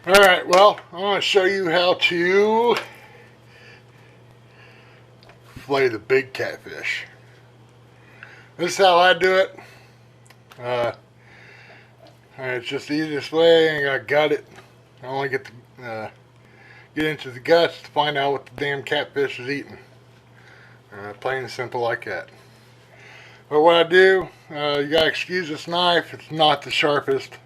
Alright, well, I'm going to show you how to fillet the big catfish. This is how I do it. It's just the easiest way. I gut it. I only get to get into the guts to find out what the damn catfish is eating. Plain and simple like that. But what I do, you gotta excuse this knife. It's not the sharpest.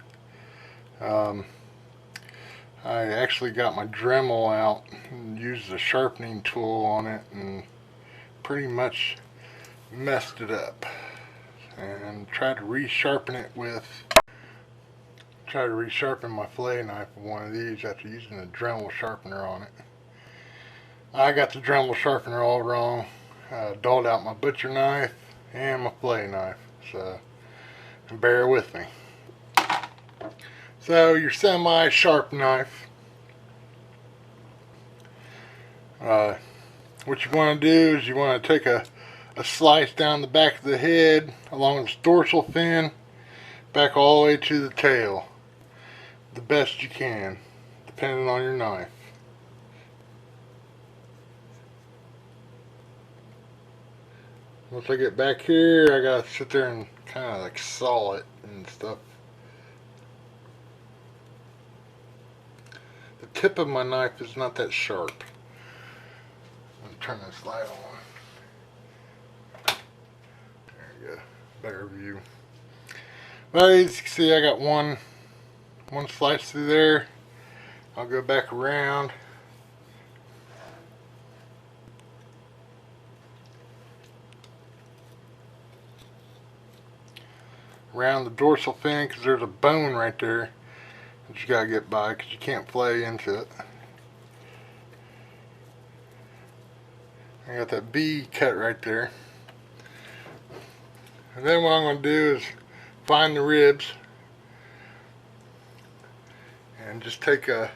I actually got my Dremel out and used a sharpening tool on it and pretty much messed it up. And tried to resharpen my fillet knife with one of these after using a Dremel sharpener on it. I got the Dremel sharpener all wrong. Dulled out my butcher knife and my fillet knife, so bear with me. So your semi-sharp knife, what you want to do is you want to take a slice down the back of the head along its dorsal fin, back all the way to the tail, the best you can, depending on your knife. Once I get back here, I gotta sit there and kind of like saw it and stuff. The tip of my knife is not that sharp. Let me turn this light on. There you go. Better view. Well, as you can see, I got one slice through there. I'll go back around. Around the dorsal fin, because there's a bone right there that you gotta get by, because you can't fillet into it. I got that B cut right there. And then what I'm going to do is find the ribs and just take a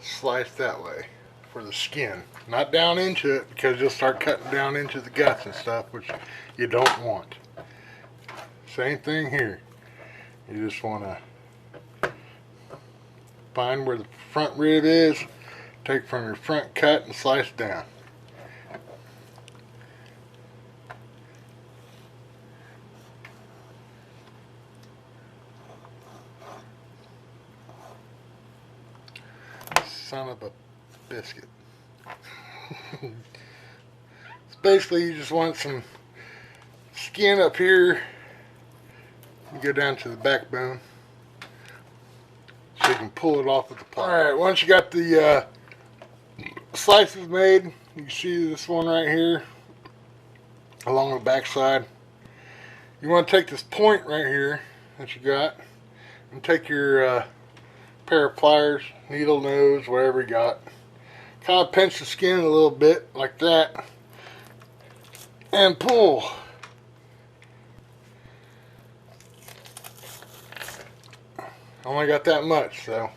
slice that way for the skin. Not down into it, because you'll start cutting down into the guts and stuff, which you don't want. Same thing here. You just want to find where the front rib is, take from your front cut and slice down. Son of a biscuit. So basically you just want some skin up here. You go down to the backbone so you can pull it off with the pliers. Alright, once you got the slices made, you can see this one right here along the back side. You want to take this point right here that you got and take your pair of pliers, needle nose, whatever you got. Kind of pinch the skin a little bit like that and pull. Only got that much, so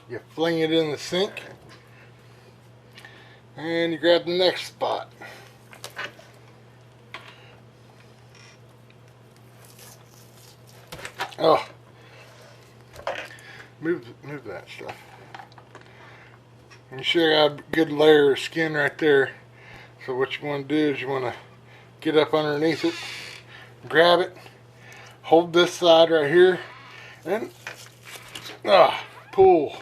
you fling it in the sink and you grab the next spot. Oh, move that stuff. And you sure got a good layer of skin right there. So what you want to do is you want to get up underneath it, grab it, hold this side right here, and pull.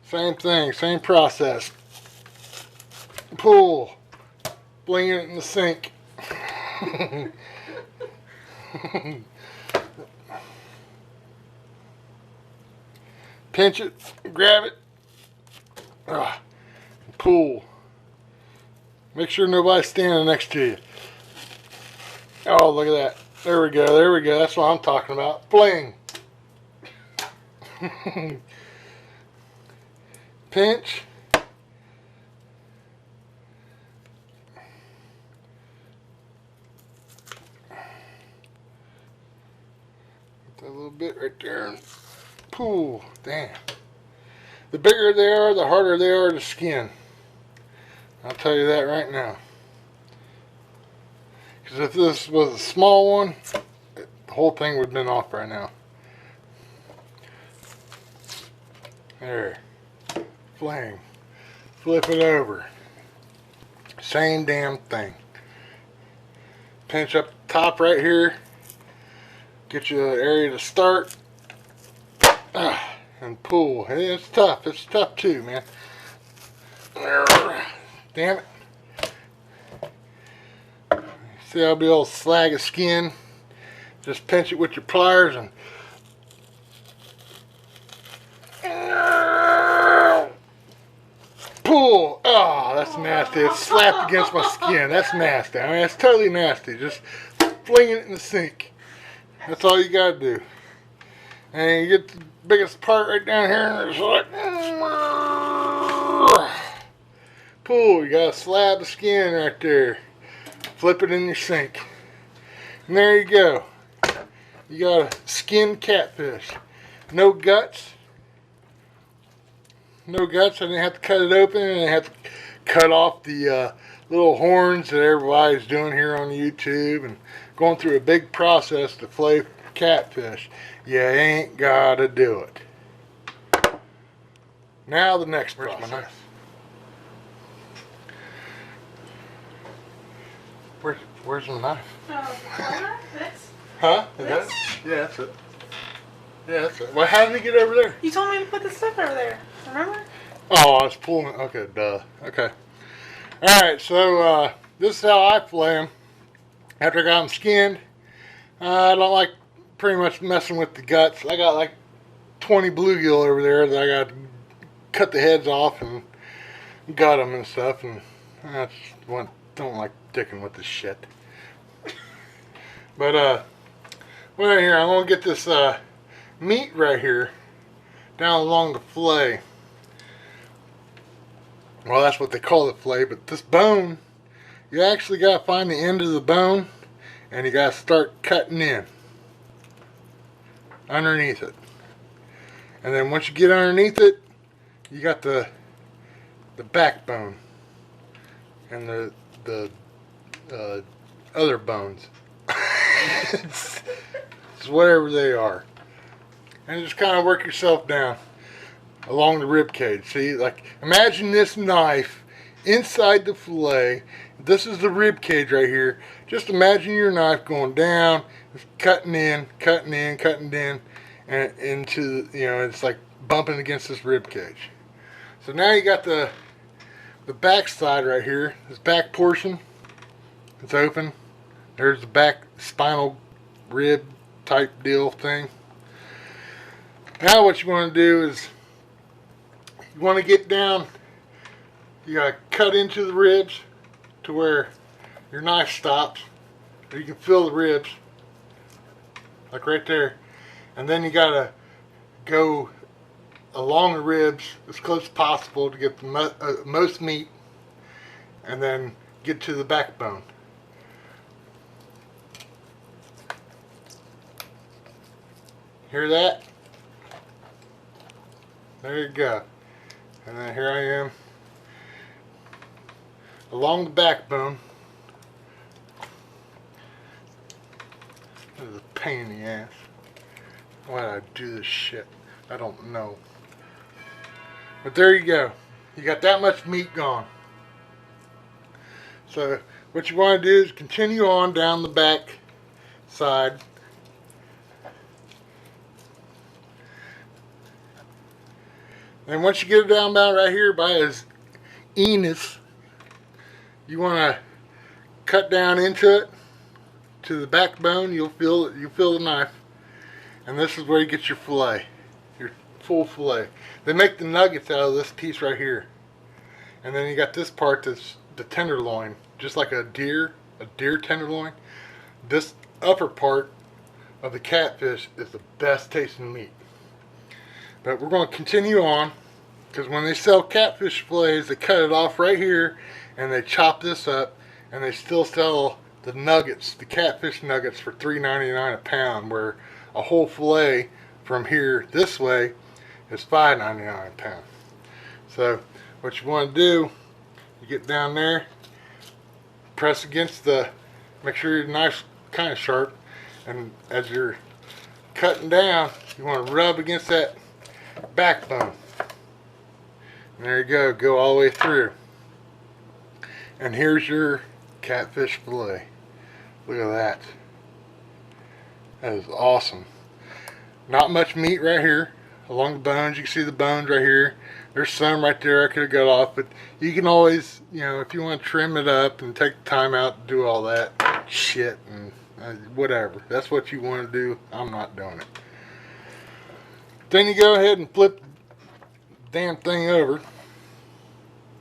Same thing, same process. Pull, fling it in the sink. Pinch it, grab it, pull. Make sure nobody's standing next to you. Oh, look at that. There we go, there we go. That's what I'm talking about. Fling. Pinch. Put that little bit right there and pull. Damn. The bigger they are, the harder they are to skin. I'll tell you that right now. Because if this was a small one, the whole thing would have been off right now. There. Flame. Flip it over. Same damn thing. Pinch up the top right here. Get you an area to start. And pull. Hey, it's tough. It's tough too, man. Damn it. See how big old slag of skin? Just pinch it with your pliers and pull. Oh, that's nasty. It's slapped against my skin. That's nasty. I mean, it's totally nasty. Just flinging it in the sink. That's all you gotta do. And you get the biggest part right down here, and it's like pull. You got a slab of skin right there. Flip it in your sink. And there you go. You got a skinned catfish. No guts. No guts. I didn't have to cut it open, and I didn't have to cut off the little horns that everybody's doing here on YouTube and going through a big process to fillet catfish. You ain't gotta do it. Now the next process. Where's my knife? Where's my knife? This? Huh? Is that it? Yeah, that's it. Yeah, that's it. Well, how did he get over there? You told me to put the stuff over there. Remember? Oh, I was pulling it. Okay, duh. Okay. Alright, so this is how I fillet them. After I got them skinned, I don't like pretty much messing with the guts. I got like 20 bluegill over there that I got to cut the heads off and gut them and stuff. And I just don't like dicking with this shit. But, well, here, I'm going to get this meat right here down along the fillet. Well, that's what they call the fillet, but this bone, you actually got to find the end of the bone, and you got to start cutting in underneath it. And then once you get underneath it, you got the backbone and the other bones. It's whatever they are. And just kind of work yourself down along the rib cage. See, like, imagine this knife inside the fillet. This is the rib cage right here. Just imagine your knife going down, cutting in, and into, you know, it's like bumping against this rib cage. So now you got the back side right here. This back portion, it's open. There's the back spinal rib type deal thing. Now what you want to do is you want to get down, you got to cut into the ribs to where your knife stops. Or you can feel the ribs, like right there. And then you got to go along the ribs as close as possible to get the most meat, and then get to the backbone. Hear that? There you go. And then here I am along the backbone. This is a pain in the ass. Why did I do this shit? I don't know. But there you go. You got that much meat gone. So what you want to do is continue on down the back side. And once you get it down about right here by his anus, you want to cut down into it to the backbone. You'll feel the knife, and this is where you get your fillet, your full fillet. They make the nuggets out of this piece right here, and then you got this part that's the tenderloin, just like a deer tenderloin. This upper part of the catfish is the best tasting meat. But we're going to continue on, because when they sell catfish fillets, they cut it off right here and they chop this up, and they still sell the nuggets, the catfish nuggets, for $3.99 a pound, where a whole fillet from here this way is $5.99 a pound. So what you want to do, you get down there, press against make sure your knife's kind of sharp, and as you're cutting down, you want to rub against that backbone. And there you go. Go all the way through. And here's your catfish fillet. Look at that. That is awesome. Not much meat right here. Along the bones, you can see the bones right here. There's some right there I could have got off, but you can always, you know, if you want to trim it up and take the time out to do all that shit and whatever. That's what you want to do. I'm not doing it. Then you go ahead and flip the damn thing over.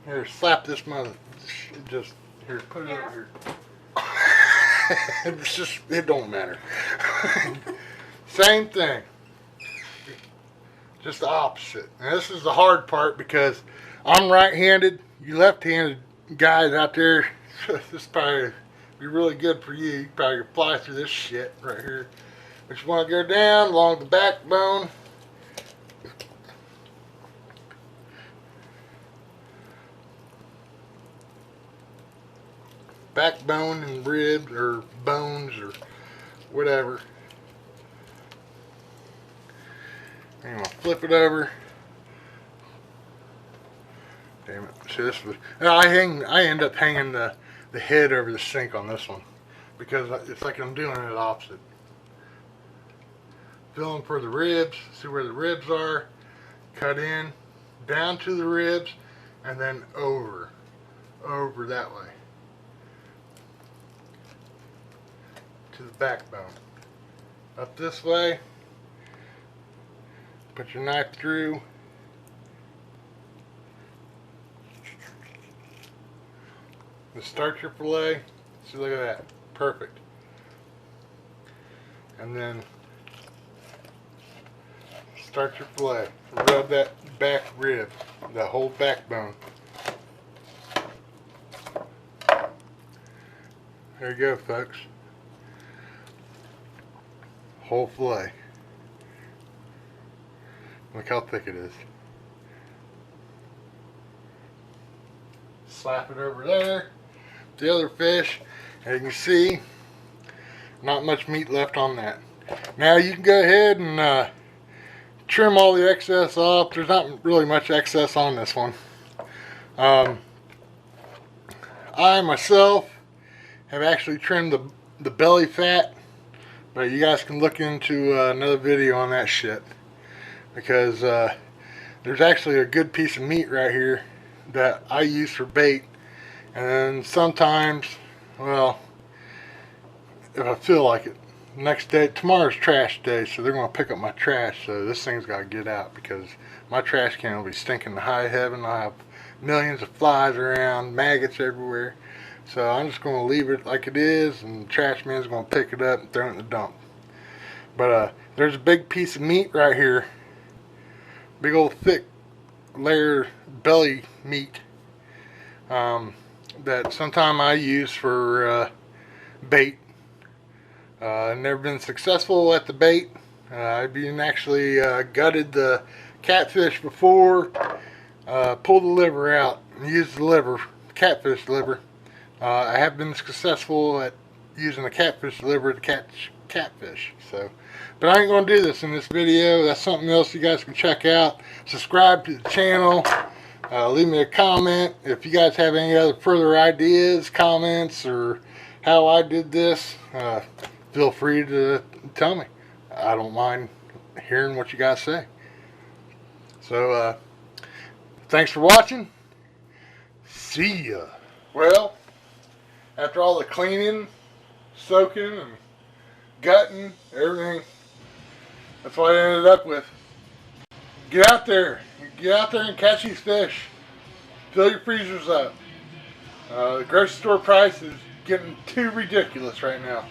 Here, slap this mother. Just, here, put it over here. It's just, it don't matter. Same thing. Just the opposite. And this is the hard part because I'm right-handed. You left-handed guys out there, this probably be really good for you. You probably could fly through this shit right here. But you want to go down along the backbone. Backbone and ribs or bones or whatever. I'm gonna flip it over. Damn it! See, this was. I end up hanging the head over the sink on this one because it's like I'm doing it opposite. Feeling for the ribs. See where the ribs are. Cut in, down to the ribs, and then over that way to the backbone. Up this way. Put your knife through. And start your fillet. See, look at that. Perfect. And then start your fillet. Rub that back rib, the whole backbone. There you go, folks. Whole fillet. Look how thick it is. Slap it over there. The other fish, as you can see, not much meat left on that. Now you can go ahead and trim all the excess off. There's not really much excess on this one. I myself have actually trimmed the belly fat, but you guys can look into another video on that shit. Because there's actually a good piece of meat right here that I use for bait, and then sometimes, well, if I feel like it, next day, tomorrow's trash day, so they're going to pick up my trash, so this thing's got to get out because my trash can will be stinking to high heaven. I have millions of flies around, maggots everywhere, so I'm just going to leave it like it is, and the trash man's going to pick it up and throw it in the dump. But there's a big piece of meat right here. Big old thick layer belly meat that sometime I use for bait. Never been successful at the bait. I've been actually gutted the catfish before, pulled the liver out and used the liver, catfish liver. I have been successful at using the catfish liver to catch catfish. So, but I ain't going to do this in this video. That's something else you guys can check out. Subscribe to the channel. Leave me a comment. If you guys have any other further ideas, comments, or how I did this, feel free to tell me. I don't mind hearing what you guys say. So, thanks for watching. See ya. Well, after all the cleaning, soaking, and gutting, everything, that's what I ended up with. Get out there and catch these fish. Fill your freezers up. The grocery store price is getting too ridiculous right now.